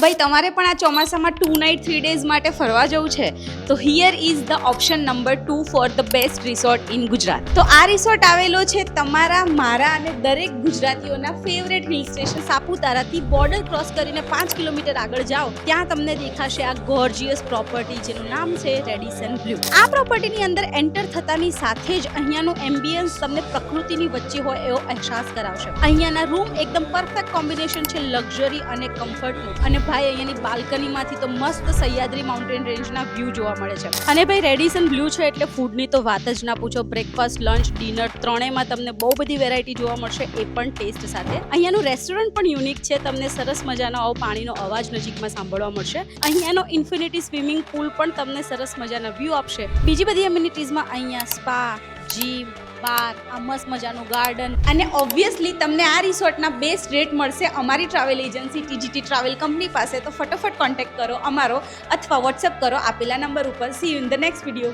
ભાઈ તમારે પણ આ ચોમાસામાં 2 નાઇટ 3 ડેઝ માટે ફરવા જવું છે તો here is the option number 2 for the best resort in Gujarat. તો આ રિસોર્ટ આવેલો છે તમારા, મારા અને દરેક ગુજરાતીઓના ફેવરેટ હિલ સ્ટેશન સાપુતારાથી બોર્ડર ક્રોસ કરીને 5 કિલોમીટર આગળ જાઓ ત્યાં તમને દેખાશે આ ગોર્જિયસ પ્રોપર્ટી જેનું નામ છે રેડિસન બ્લુ. આ પ્રોપર્ટીની અંદર એન્ટર થતાની સાથે જ અહીંયાનું એમ્બિયન્સ તમને પ્રકૃતિની વચ્ચે હોય એવો અહેસાસ કરાવશે. અહીંયાના રૂમ એકદમ પરફેક્ટ કોમ્બિનેશન છે લક્ઝરી અને કમ્ફર્ટનું. અને ભાઈ અહીંયાની બાલ્કનીમાંથી તો મસ્ત સહ્યાદ્રી માઉન્ટેન રેન્જના વ્યૂ જોવા મળે છે. અને ભાઈ રેડિસન બ્લુ છે એટલે ફૂડની તો વાત જ ના પૂછો. બ્રેકફાસ્ટ, લંચ, ડિનર ત્રણેયમાં તમને બહુ બધી વેરાયટી જોવા મળશે, એ પણ ટેસ્ટ સાથે. અહીંયાનું રેસ્ટોરન્ટ પણ યુનિક છે. તમને સરસ મજાનો આવો પાણીનો અવાજ નજીકમાં સાંભળવા મળશે. અહીંયાનો ઇન્ફિનિટી સ્વિમિંગ પુલ પણ તમને સરસ મજાના વ્યૂ આપશે. બીજી બધી એમ્યુનિટીઝમાં અહીંયા સ્પા, જીમ, બાર, આ મસ્ત મજાનું ગાર્ડન અને ઓબ્વિયસલી તમને આ રિસોર્ટના બેસ્ટ રેટ મળશે અમારી travel agency TGT travel company પાસે. તો ફટાફટ કોન્ટેક્ટ કરો અમારો અથવા વોટ્સએપ કરો આપેલા નંબર ઉપર. C you in the next video.